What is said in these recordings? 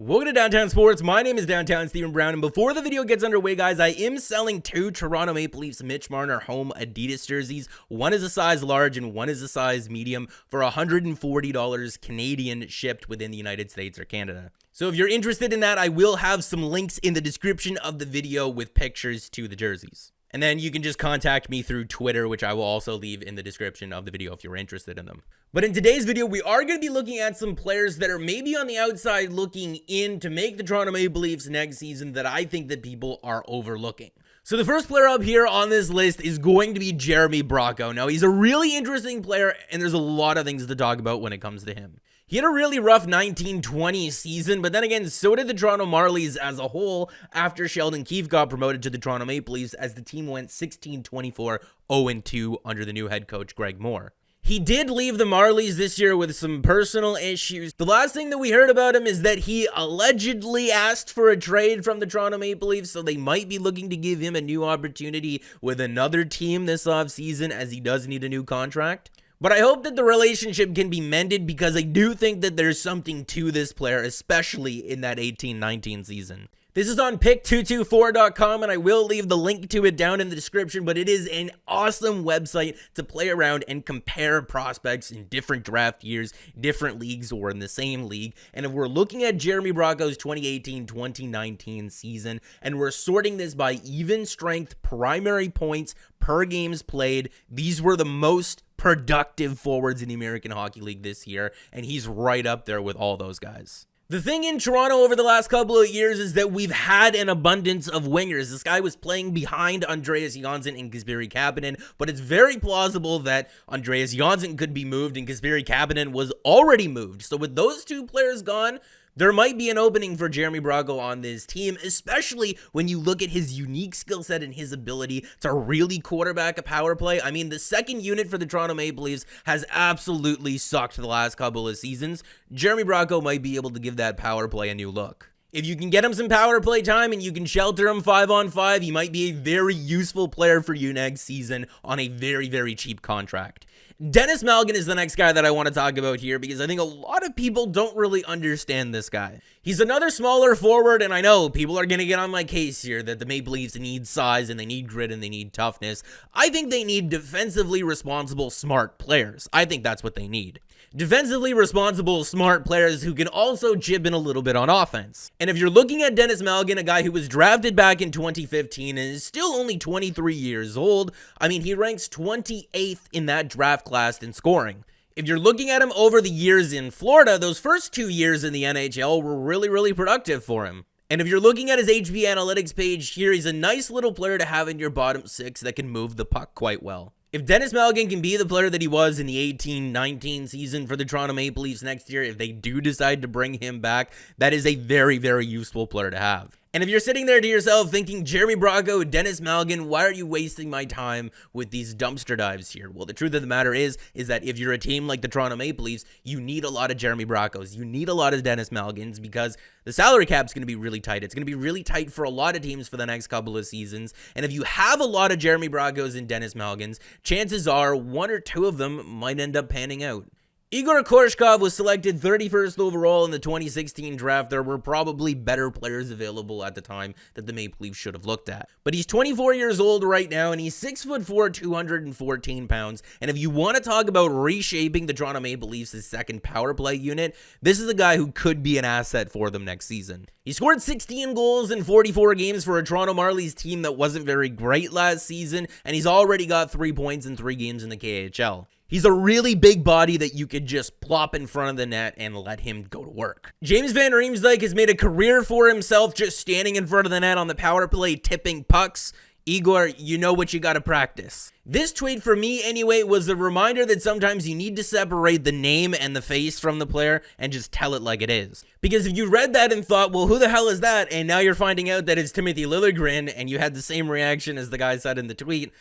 Welcome to Downtown Sports. My name is Downtown Stephen Brown, and before the video gets underway, guys, I am selling two Toronto Maple Leafs Mitch Marner home Adidas jerseys. One is a size large and one is a size medium for $140 Canadian shipped within the United States or Canada. So if you're interested in that, I will have some links in the description of the video with pictures to the jerseys. And then you can just contact me through Twitter, which I will also leave in the description of the video if you're interested in them. But in today's video, we are going to be looking at some players that are maybe on the outside looking in to make the Toronto Maple Leafs next season that I think that people are overlooking. So the first player up here on this list is going to be Jeremy Bracco. Now, he's a really interesting player, and there's a lot of things to talk about when it comes to him. He had a really rough 1920 season, but then again, so did the Toronto Marlies as a whole after Sheldon Keefe got promoted to the Toronto Maple Leafs as the team went 16-24, 0-2 under the new head coach Greg Moore. He did leave the Marlies this year with some personal issues. The last thing that we heard about him is that he allegedly asked for a trade from the Toronto Maple Leafs, so they might be looking to give him a new opportunity with another team this offseason as he does need a new contract. But I hope that the relationship can be mended because I do think that there's something to this player, especially in that 18-19 season. This is on pick224.com, and I will leave the link to it down in the description, but it is an awesome website to play around and compare prospects in different draft years, different leagues, or in the same league. And if we're looking at Jeremy Bracco's 2018-2019 season, and we're sorting this by even strength, primary points per games played, these were the most productive forwards in the American Hockey League this year, and he's right up there with all those guys. The thing in Toronto over the last couple of years is that we've had an abundance of wingers. This guy was playing behind Andreas Johnsson and Kasperi Kapanen, but it's very plausible that Andreas Johnsson could be moved and Kasperi Kapanen was already moved. So with those two players gone, there might be an opening for Jeremy Bracco on this team, especially when you look at his unique skill set and his ability to really quarterback a power play. I mean, the second unit for the Toronto Maple Leafs has absolutely sucked the last couple of seasons. Jeremy Bracco might be able to give that power play a new look. If you can get him some power play time and you can shelter him 5-on-5, he might be a very useful player for you next season on a very, very cheap contract. Denis Malgen is the next guy that I want to talk about here because I think a lot of people don't really understand this guy. He's another smaller forward, and I know people are going to get on my case here that the Maple Leafs need size and they need grit and they need toughness. I think they need defensively responsible, smart players. I think that's what they need. Defensively responsible, smart players who can also chip in a little bit on offense. And if you're looking at Denis Malgen, a guy who was drafted back in 2015 and is still only 23 years old, I mean, he ranks 28th in that draft class in scoring. If you're looking at him over the years in Florida, those first 2 years in the NHL were really, really productive for him. And if you're looking at his HB Analytics page here, he's a nice little player to have in your bottom six that can move the puck quite well. If Denis Malgen can be the player that he was in the 18-19 season for the Toronto Maple Leafs next year, if they do decide to bring him back, that is a very, very useful player to have. And if you're sitting there to yourself thinking, Jeremy Bracco, Denis Malgen, why are you wasting my time with these dumpster dives here? Well, the truth of the matter is that if you're a team like the Toronto Maple Leafs, you need a lot of Jeremy Braccos. You need a lot of Denis Malgens because the salary cap is going to be really tight. It's going to be really tight for a lot of teams for the next couple of seasons. And if you have a lot of Jeremy Braccos and Denis Malgens, chances are one or two of them might end up panning out. Igor Korshkov was selected 31st overall in the 2016 draft. There were probably better players available at the time that the Maple Leafs should have looked at. But he's 24 years old right now, and he's 6'4", 214 pounds. And if you want to talk about reshaping the Toronto Maple Leafs' second power play unit, this is a guy who could be an asset for them next season. He scored 16 goals in 44 games for a Toronto Marlies team that wasn't very great last season, and he's already got 3 points in 3 games in the KHL. He's a really big body that you could just plop in front of the net and let him go to work. James Van Riemsdyk has made a career for himself just standing in front of the net on the power play, tipping pucks. Igor, you know what you got to practice. This tweet, for me anyway, was a reminder that sometimes you need to separate the name and the face from the player and just tell it like it is. Because if you read that and thought, well, who the hell is that? And now you're finding out that it's Timothy Liljegren and you had the same reaction as the guy said in the tweet,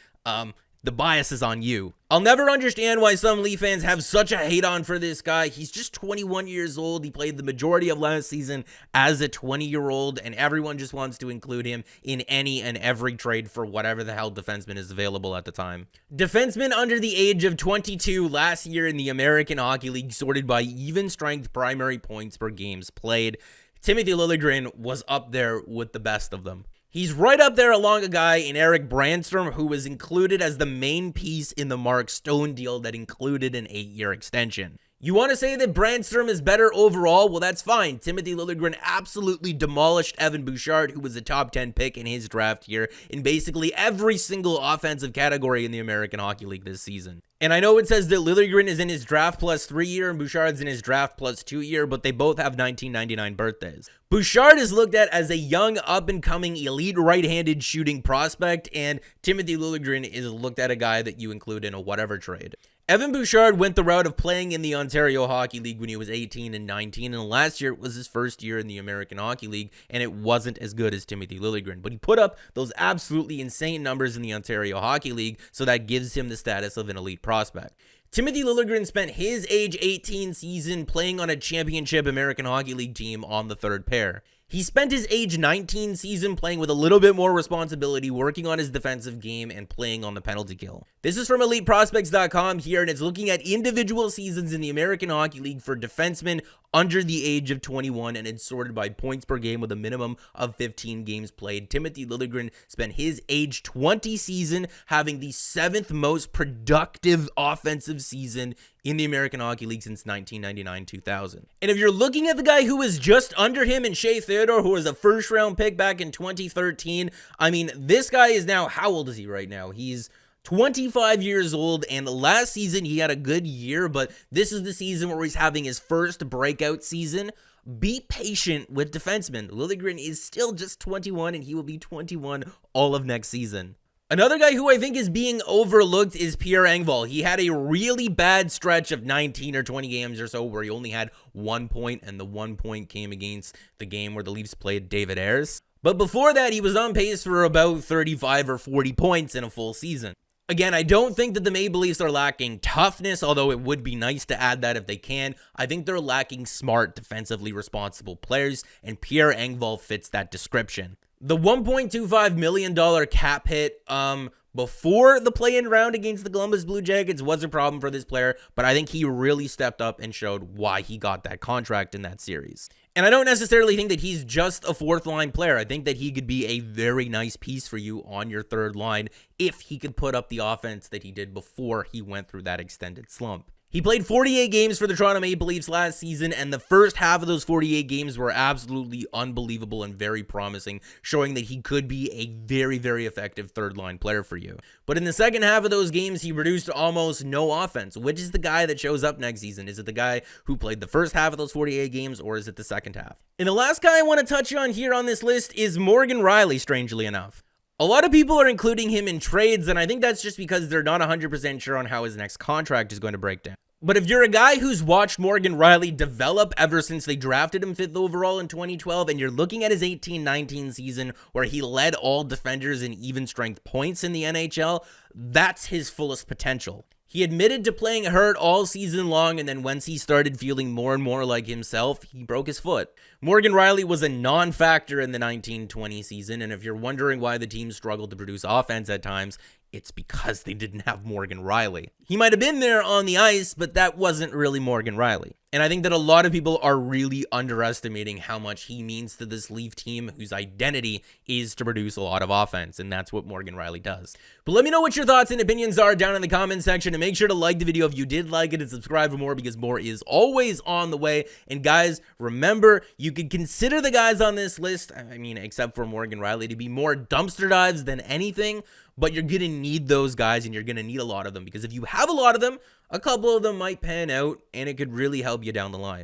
the bias is on you. I'll never understand why some Leaf fans have such a hate on for this guy. He's just 21 years old. He played the majority of last season as a 20-year-old, and everyone just wants to include him in any and every trade for whatever the hell defenseman is available at the time. Defensemen under the age of 22 last year in the American Hockey League sorted by even strength primary points per games played. Timothy Liljegren was up there with the best of them. He's right up there along a guy in Erik Brannstrom, who was included as the main piece in the Mark Stone deal that included an 8-year extension. You want to say that Brannstrom is better overall? Well, that's fine. Timothy Liljegren absolutely demolished Evan Bouchard, who was a top 10 pick in his draft year, in basically every single offensive category in the American Hockey League this season. And I know it says that Liljegren is in his draft plus 3 year and Bouchard's in his draft plus 2 year, but they both have 1999 birthdays. Bouchard is looked at as a young, up-and-coming, elite right-handed shooting prospect, and Timothy Liljegren is looked at a guy that you include in a whatever trade. Evan Bouchard went the route of playing in the Ontario Hockey League when he was 18 and 19, and last year was his first year in the American Hockey League, and it wasn't as good as Timothy Liljegren. But he put up those absolutely insane numbers in the Ontario Hockey League, so that gives him the status of an elite prospect. Timothy Liljegren spent his age 18 season playing on a championship American Hockey League team on the third pair. He spent his age 19 season playing with a little bit more responsibility, working on his defensive game, and playing on the penalty kill. This is from EliteProspects.com here, and it's looking at individual seasons in the American Hockey League for defensemen under the age of 21, and it's sorted by points per game with a minimum of 15 games played. Timothy Liljegren spent his age 20 season having the 7th most productive offensive season in the American Hockey League since 1999-2000. And if you're looking at the guy who was just under him in Shea Theodore, who was a first-round pick back in 2013, I mean, this guy is now, how old is he right now? He's 25 years old, and last season he had a good year, but this is the season where he's having his first breakout season. Be patient with defensemen. Liljegren is still just 21, and he will be 21 all of next season. Another guy who I think is being overlooked is Pierre. He had a really bad stretch of 19 or 20 games or so where he only had 1 point, and the 1 point came against the game where the Leafs played David Ayres. But before that, he was on pace for about 35 or 40 points in a full season. Again, I don't think that the Maple Leafs are lacking toughness, although it would be nice to add that if they can. I think they're lacking smart, defensively responsible players, and Pierre fits that description. The $1.25 million cap hit before the play-in round against the Columbus Blue Jackets was a problem for this player, but I think he really stepped up and showed why he got that contract in that series. And I don't necessarily think that he's just a fourth-line player. I think that he could be a very nice piece for you on your third line if he could put up the offense that he did before he went through that extended slump. He played 48 games for the Toronto Maple Leafs last season, and the first half of those 48 games were absolutely unbelievable and very promising, showing that he could be a very, very effective third-line player for you. But in the second half of those games, he produced almost no offense. Which is the guy that shows up next season? Is it the guy who played the first half of those 48 games, or is it the second half? And the last guy I want to touch on here on this list is Morgan Rielly, strangely enough. A lot of people are including him in trades, and I think that's just because they're not 100% sure on how his next contract is going to break down. But if you're a guy who's watched Morgan Rielly develop ever since they drafted him 5th overall in 2012, and you're looking at his 18-19 season where he led all defenders in even strength points in the NHL, that's his fullest potential. He admitted to playing hurt all season long, and then once he started feeling more and more like himself, he broke his foot. Morgan Rielly was a non-factor in the 1920 season, and if you're wondering why the team struggled to produce offense at times, it's because they didn't have Morgan Rielly. He might have been there on the ice, but that wasn't really Morgan Rielly. And I think that a lot of people are really underestimating how much he means to this Leaf team whose identity is to produce a lot of offense, and that's what Morgan Rielly does. But let me know what your thoughts and opinions are down in the comment section, and make sure to like the video if you did like it and subscribe for more, because more is always on the way. And guys, remember, you could consider the guys on this list, I mean, except for Morgan Rielly, to be more dumpster dives than anything, but you're going to need those guys, and you're going to need a lot of them, because if you have a lot of them, a couple of them might pan out, and it could really help you down the line.